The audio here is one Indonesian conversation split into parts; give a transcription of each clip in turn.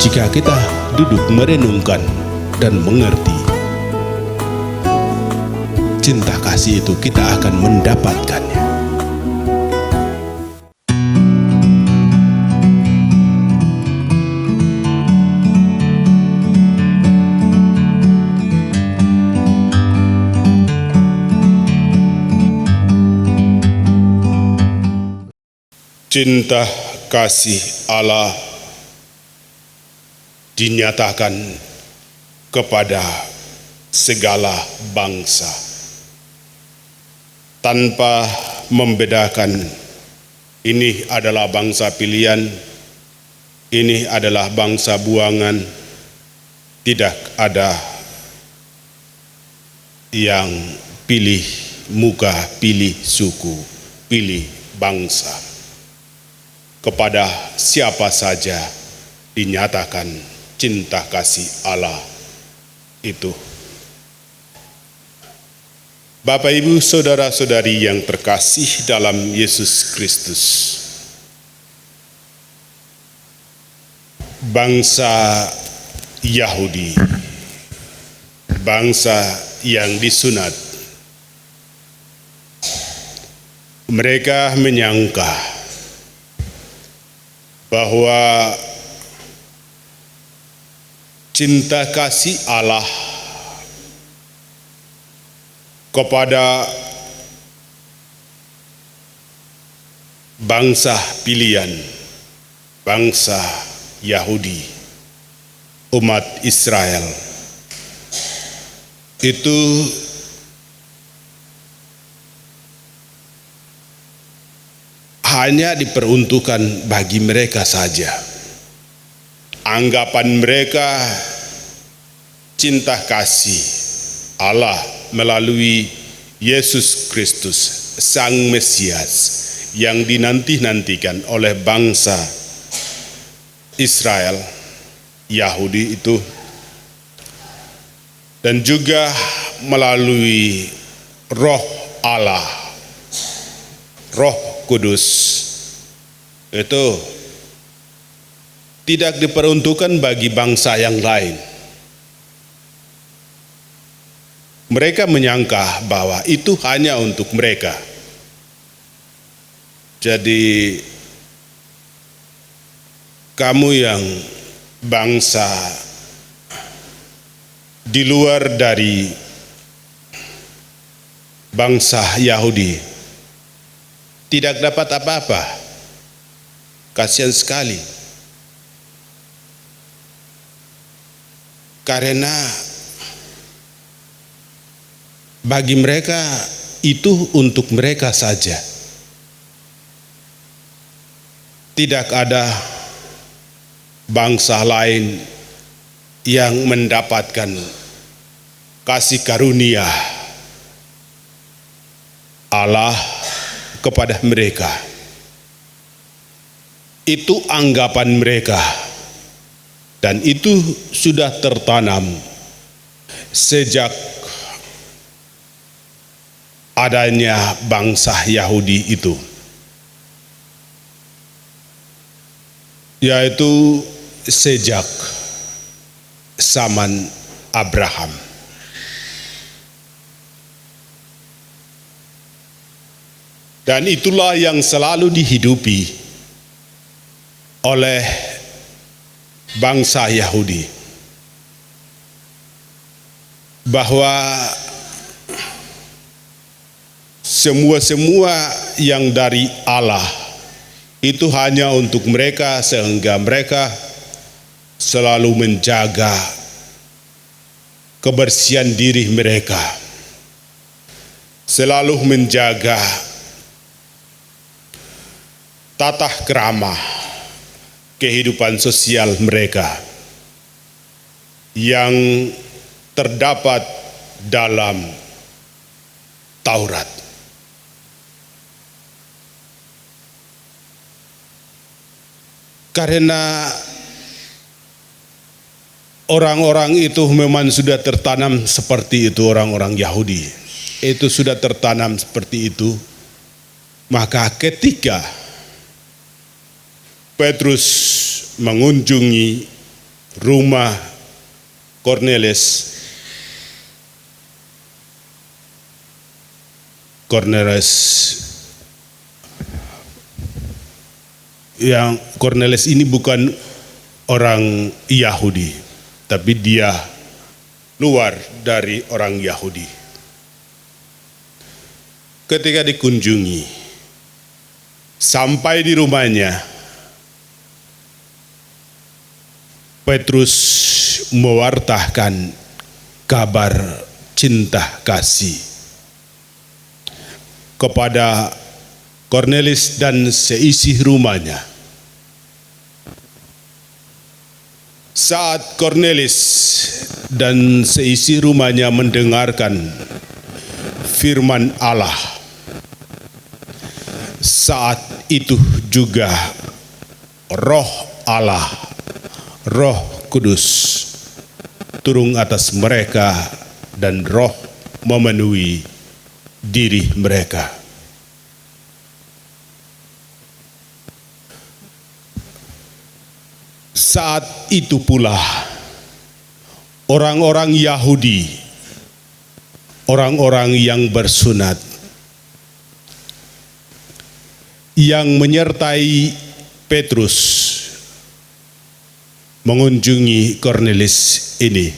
jika kita duduk merenungkan dan mengerti, cinta kasih itu kita akan mendapatkannya. Cinta kasih Allah dinyatakan kepada segala bangsa tanpa membedakan ini adalah bangsa pilihan, ini adalah bangsa buangan. Tidak ada yang pilih muka, pilih suku, pilih bangsa. Kepada siapa saja dinyatakan cinta kasih Allah itu. Bapak, Ibu, saudara-saudari yang terkasih dalam Yesus Kristus, bangsa Yahudi, bangsa yang disunat, mereka menyangka bahwa cinta kasih Allah kepada bangsa pilihan, bangsa Yahudi, umat Israel, itu hanya diperuntukkan bagi mereka saja. Anggapan mereka cinta kasih Allah melalui Yesus Kristus, Sang Mesias yang dinanti-nantikan oleh bangsa Israel, Yahudi itu, dan juga melalui Roh Allah, Roh Kudus, itu tidak diperuntukkan bagi bangsa yang lain. Mereka menyangka bahwa itu hanya untuk mereka. Jadi kamu yang bangsa di luar dari bangsa Yahudi tidak dapat apa-apa. Kasihan sekali. Karena bagi mereka itu untuk mereka saja. Tidak ada bangsa lain yang mendapatkan kasih karunia Allah kepada mereka. Itu anggapan mereka, dan itu sudah tertanam sejak adanya bangsa Yahudi itu, yaitu sejak zaman Abraham. Dan itulah yang selalu dihidupi oleh bangsa Yahudi, bahwa semua yang dari Allah itu hanya untuk mereka, sehingga mereka selalu menjaga kebersihan diri mereka, selalu menjaga tata krama kehidupan sosial mereka yang terdapat dalam Taurat. Karena orang-orang itu memang sudah tertanam seperti itu, orang-orang Yahudi itu sudah tertanam seperti itu, maka ketika Petrus mengunjungi rumah Cornelis yang Cornelis ini bukan orang Yahudi, tapi dia luar dari orang Yahudi. Ketika dikunjungi, sampai di rumahnya, Petrus mewartakan kabar cinta kasih kepada Cornelis dan seisi rumahnya. Saat Cornelis dan seisi rumahnya mendengarkan firman Allah, saat itu juga Roh Allah, Roh Kudus turun atas mereka dan Roh memenuhi diri mereka. Saat itu pula orang-orang Yahudi, orang-orang yang bersunat, yang menyertai Petrus mengunjungi Cornelis ini,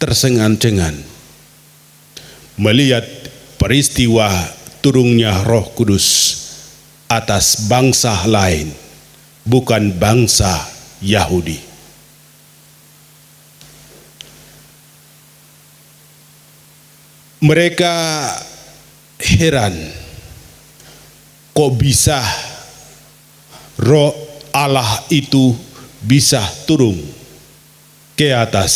tersengang-sengang melihat peristiwa turunnya Roh Kudus atas bangsa lain, bukan bangsa Yahudi. Mereka heran, kok bisa Roh Allah itu bisa turun ke atas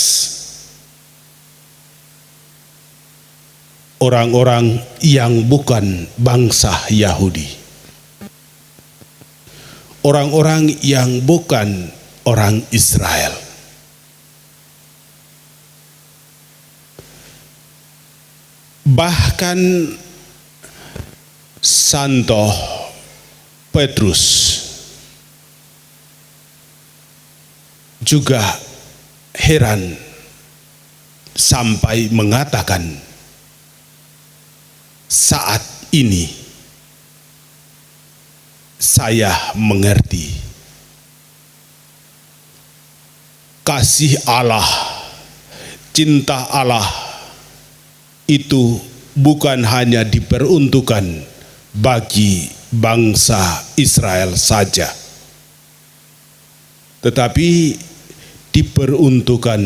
orang-orang yang bukan bangsa Yahudi, orang-orang yang bukan orang Israel. Bahkan Santo Petrus juga heran sampai mengatakan, saat ini saya mengerti kasih Allah, cinta Allah itu bukan hanya diperuntukkan bagi bangsa Israel saja, tetapi diperuntukkan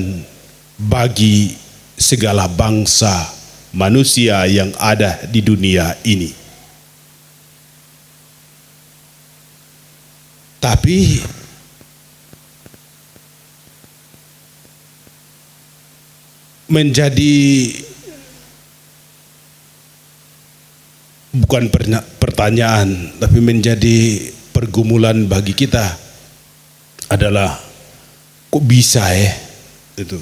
bagi segala bangsa manusia yang ada di dunia ini. Tapi menjadi bukan pertanyaan, tapi menjadi pergumulan bagi kita adalah, kok bisa itu?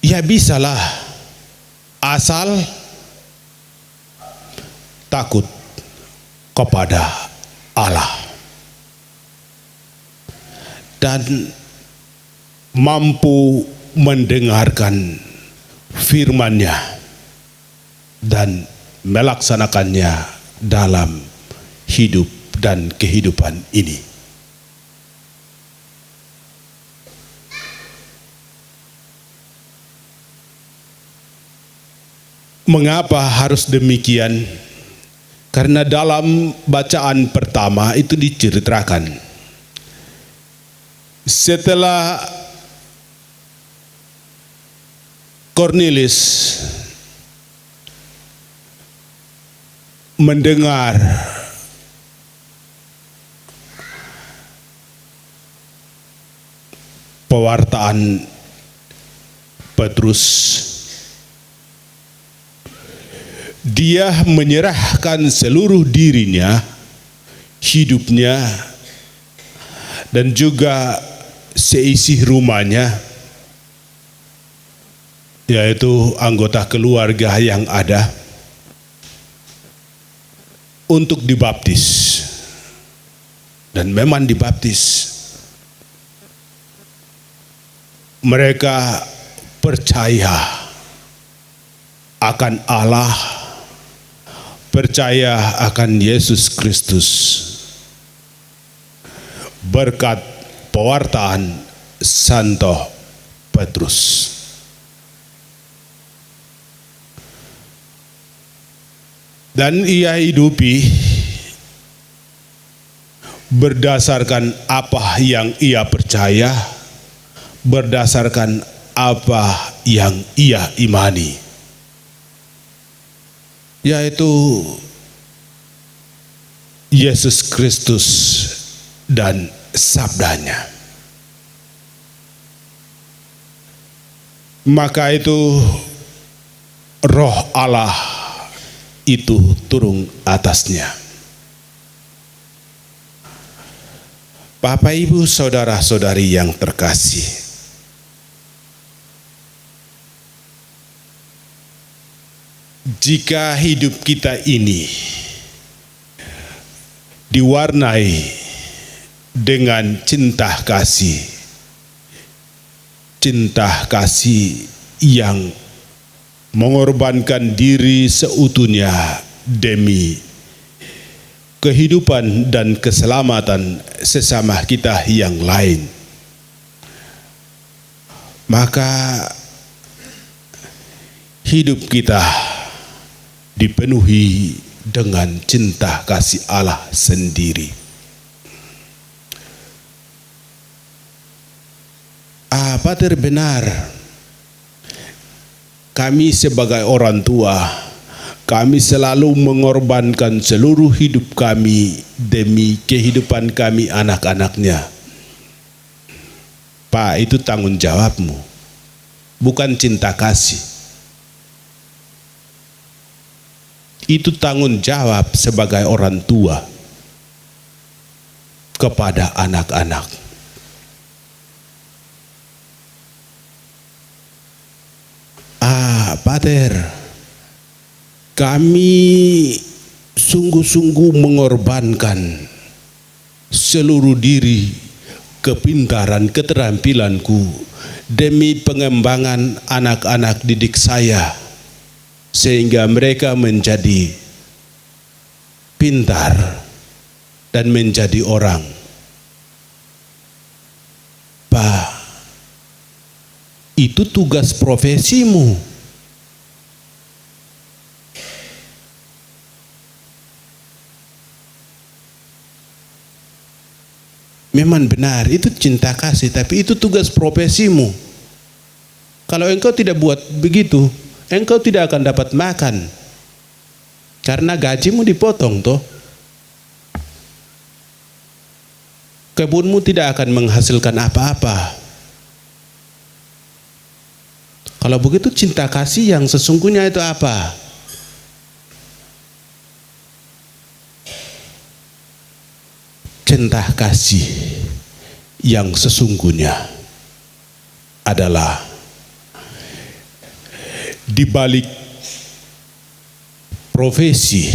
Ya bisalah, asal takut kepada Allah dan mampu mendengarkan firman-Nya dan melaksanakannya dalam hidup dan kehidupan ini. Mengapa harus demikian? Karena dalam bacaan pertama itu diceritakan, setelah Cornelis mendengar pewartaan Petrus, dia menyerahkan seluruh dirinya, hidupnya, dan juga seisi rumahnya, yaitu anggota keluarga yang ada, untuk dibaptis. dan memang dibaptis. Mereka percaya akan Allah, percaya akan Yesus Kristus berkat pewartaan Santo Petrus. Dan ia hidupi berdasarkan apa yang ia percaya, berdasarkan apa yang ia imani, yaitu Yesus Kristus dan sabdanya. Maka itu Roh Allah itu turun atasnya. Bapak, Ibu, saudara-saudari yang terkasih, jika hidup kita ini diwarnai dengan cinta kasih yang mengorbankan diri seutuhnya demi kehidupan dan keselamatan sesama kita yang lain, maka hidup kita dipenuhi dengan cinta kasih Allah sendiri. Apa terbenar? Kami sebagai orang tua, kami selalu mengorbankan seluruh hidup kami demi kehidupan kami anak-anaknya. Pak, itu tanggung jawabmu, bukan cinta kasih. Itu tanggung jawab sebagai orang tua kepada anak-anak. Pater, kami sungguh-sungguh mengorbankan seluruh diri, kepintaran, keterampilanku demi pengembangan anak-anak didik saya, sehingga mereka menjadi pintar dan menjadi orang. Pak, itu tugas profesimu. Memang benar, itu cinta kasih, tapi itu tugas profesimu. Kalau engkau tidak buat begitu, engkau tidak akan dapat makan, karena gajimu dipotong toh. Kebunmu tidak akan menghasilkan apa-apa. Kalau begitu cinta kasih yang sesungguhnya itu apa? Cinta kasih yang sesungguhnya adalah di balik profesi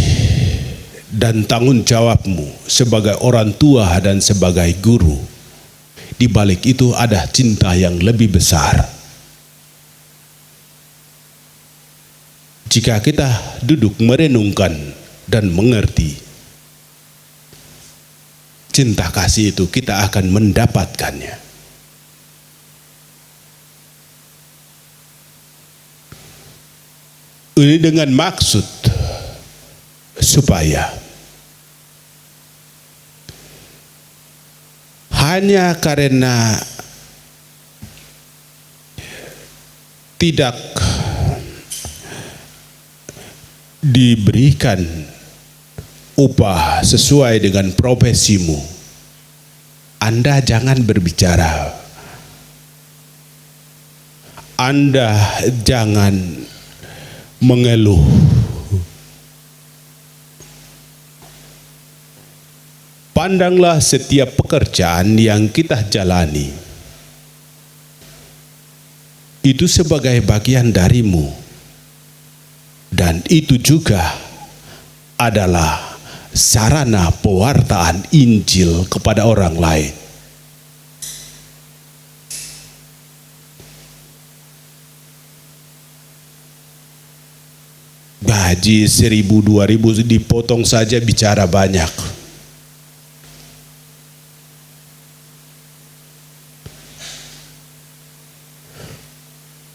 dan tanggung jawabmu sebagai orang tua dan sebagai guru, di balik itu ada cinta yang lebih besar. Jika kita duduk merenungkan dan mengerti cinta kasih itu, kita akan mendapatkannya. Ini dengan maksud supaya hanya karena tidak diberikan upah sesuai dengan profesimu, Anda jangan berbicara. Anda jangan mengeluh. Pandanglah setiap pekerjaan yang kita jalani itu sebagai bagian darimu, dan itu juga adalah sarana pewartaan Injil kepada orang lain. Gaji 1.000-2.000 dipotong saja bicara banyak.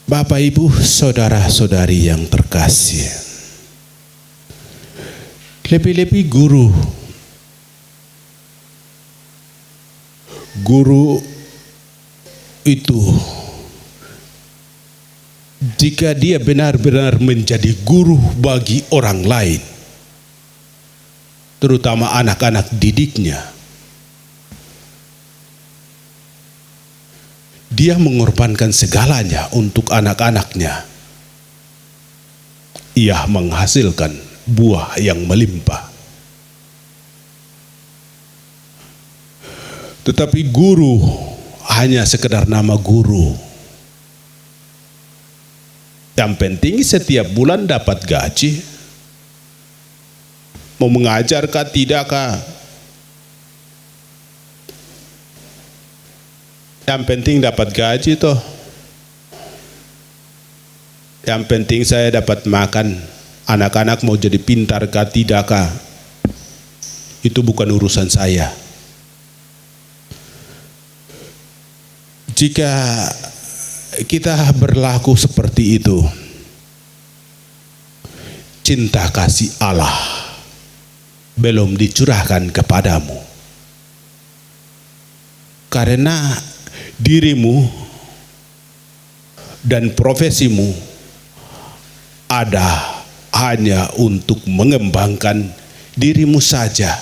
Bapak, Ibu, saudara-saudari yang terkasih, lebih-lebih guru itu, jika dia benar-benar menjadi guru bagi orang lain, terutama anak-anak didiknya, dia mengorbankan segalanya untuk anak-anaknya. Ia menghasilkan buah yang melimpah. Tetapi guru hanya sekedar nama guru. Yang penting setiap bulan dapat gaji. Mau mengajar kah tidak kah? Yang penting dapat gaji toh. Yang penting saya dapat makan. Anak-anak mau jadi pintar kah tidak kah? Itu bukan urusan saya. Jika kita berlaku seperti itu, cinta kasih Allah belum dicurahkan kepadamu. Karena dirimu dan profesimu ada hanya untuk mengembangkan dirimu saja,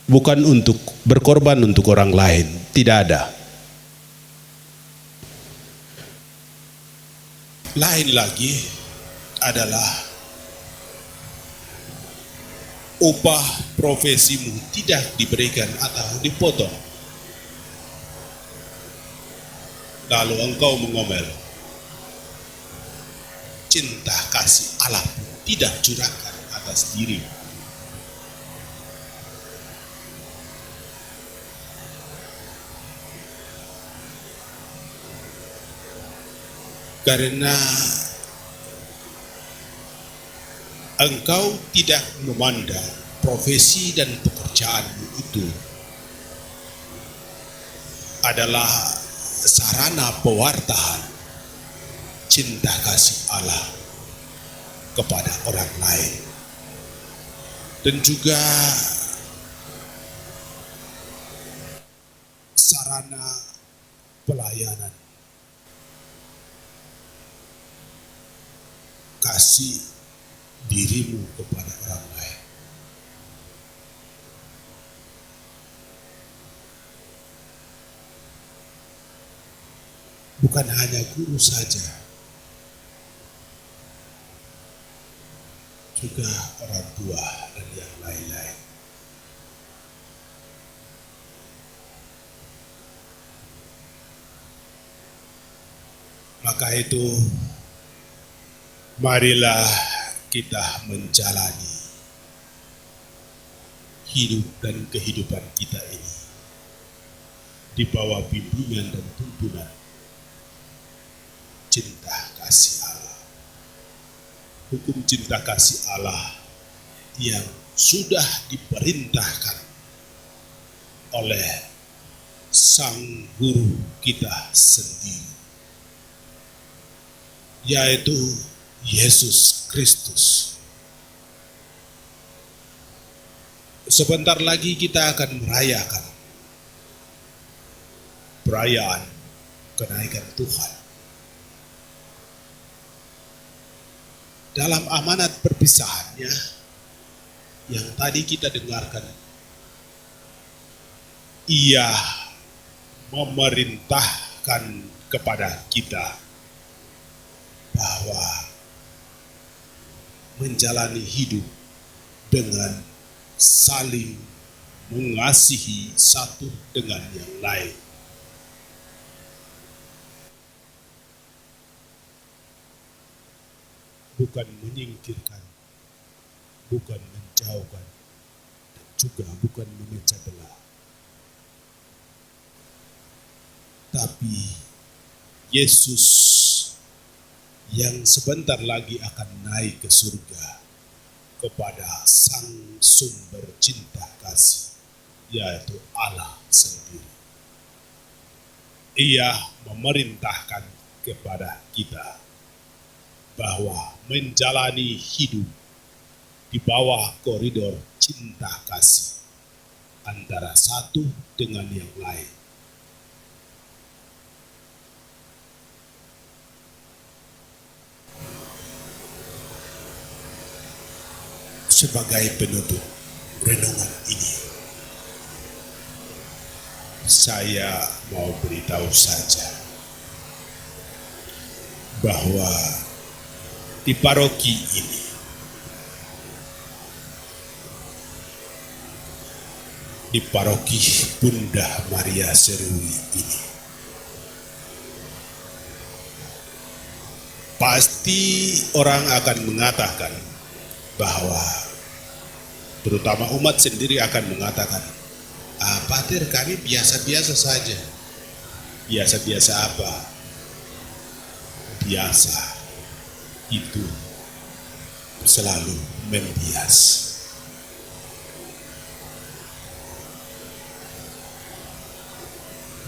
bukan untuk berkorban untuk orang lain. Tidak ada. Lain lagi adalah upah profesimu tidak diberikan atau dipotong, lalu engkau mengomel. Cinta kasih Allah tidak curahkan atas diri. Karena engkau tidak memandang profesi dan pekerjaanmu itu adalah sarana pewartaan cinta kasih Allah kepada orang lain, dan juga sarana pelayanan kasih dirimu kepada orang lain. Bukan hanya guru saja, juga orang tua dan yang lain-lain. Maka itu, marilah kita menjalani hidup dan kehidupan kita ini di bawah bimbingan dan tuntunan cinta kasih Allah. Hukum cinta kasih Allah yang sudah diperintahkan oleh Sang Guru kita sendiri, yaitu Yesus Kristus. Sebentar lagi kita akan merayakan perayaan kenaikan Tuhan. Dalam amanat perpisahannya yang tadi kita dengarkan, Ia memerintahkan kepada kita bahwa menjalani hidup dengan saling mengasihi satu dengan yang lain. Bukan menyingkirkan, bukan menjauhkan, dan juga bukan memecah belah. Tapi Yesus yang sebentar lagi akan naik ke surga kepada Sang Sumber Cinta Kasih, yaitu Allah sendiri. Ia memerintahkan kepada kita bahwa menjalani hidup di bawah koridor cinta kasih antara satu dengan yang lain. Sebagai penutup renungan ini, saya mau beritahu saja bahwa di paroki ini di paroki Bunda Maria Serui ini pasti orang akan mengatakan bahwa terutama umat sendiri akan mengatakan, Pater, kami biasa-biasa saja. Biasa-biasa apa? Biasa itu selalu membias.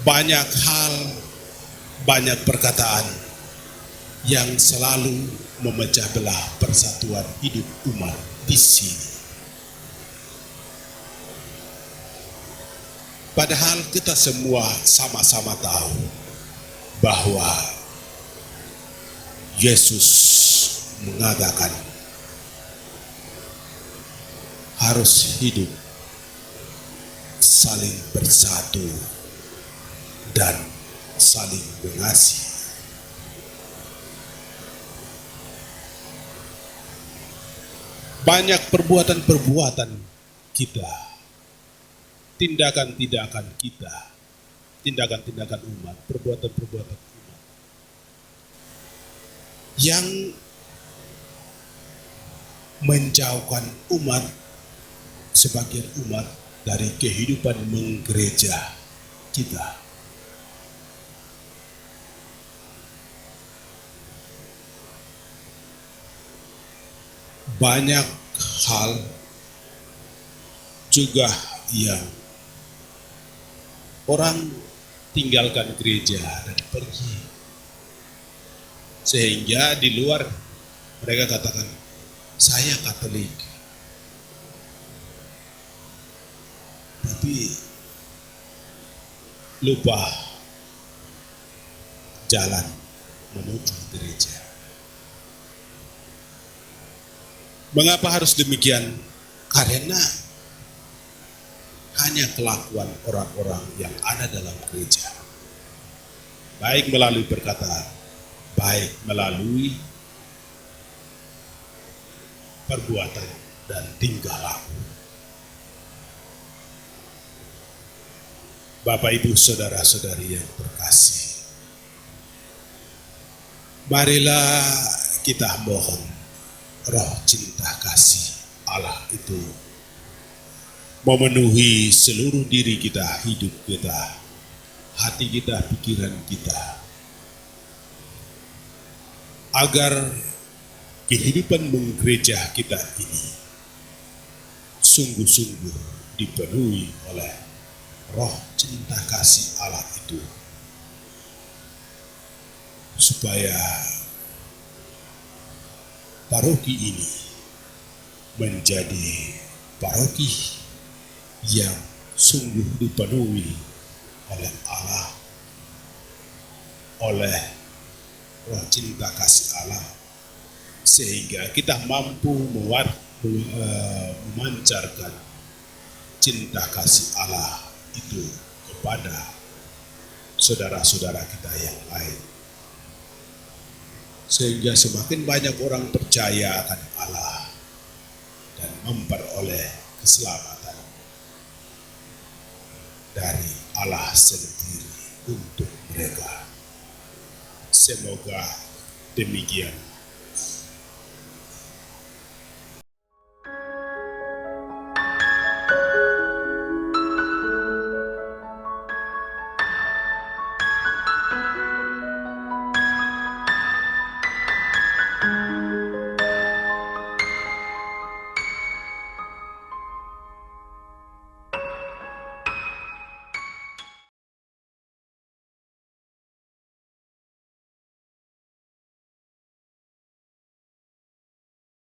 Banyak hal, banyak perkataan yang selalu memecah belah persatuan hidup umat di sini. Padahal kita semua sama-sama tahu bahwa Yesus mengatakan harus hidup saling bersatu dan saling mengasihi. Banyak perbuatan-perbuatan kita, tindakan-tindakan kita, tindakan-tindakan umat, perbuatan-perbuatan umat yang menjauhkan umat, sebagian umat, dari kehidupan menggereja kita. Banyak hal juga yang orang tinggalkan gereja dan pergi, sehingga di luar mereka katakan, saya Katolik, tapi lupa jalan menuju gereja. Mengapa harus demikian? Karena hanya kelakuan orang-orang yang ada dalam gereja, baik melalui perkataan, baik melalui perbuatan dan tingkah laku. Bapak, Ibu, saudara-saudari yang terkasih, marilah kita mohon roh cinta kasih Allah itu memenuhi seluruh diri kita, hidup kita, hati kita, pikiran kita, agar kehidupan menggereja kita ini sungguh-sungguh dipenuhi oleh roh cinta kasih Allah itu, supaya paroki ini menjadi paroki yang sungguh dipenuhi oleh Allah, oleh roh cinta kasih Allah, sehingga kita mampu memancarkan cinta kasih Allah itu kepada saudara-saudara kita yang lain, sehingga semakin banyak orang percaya akan Allah dan memperoleh keselamatan dari Allah sendiri untuk mereka. Semoga demikian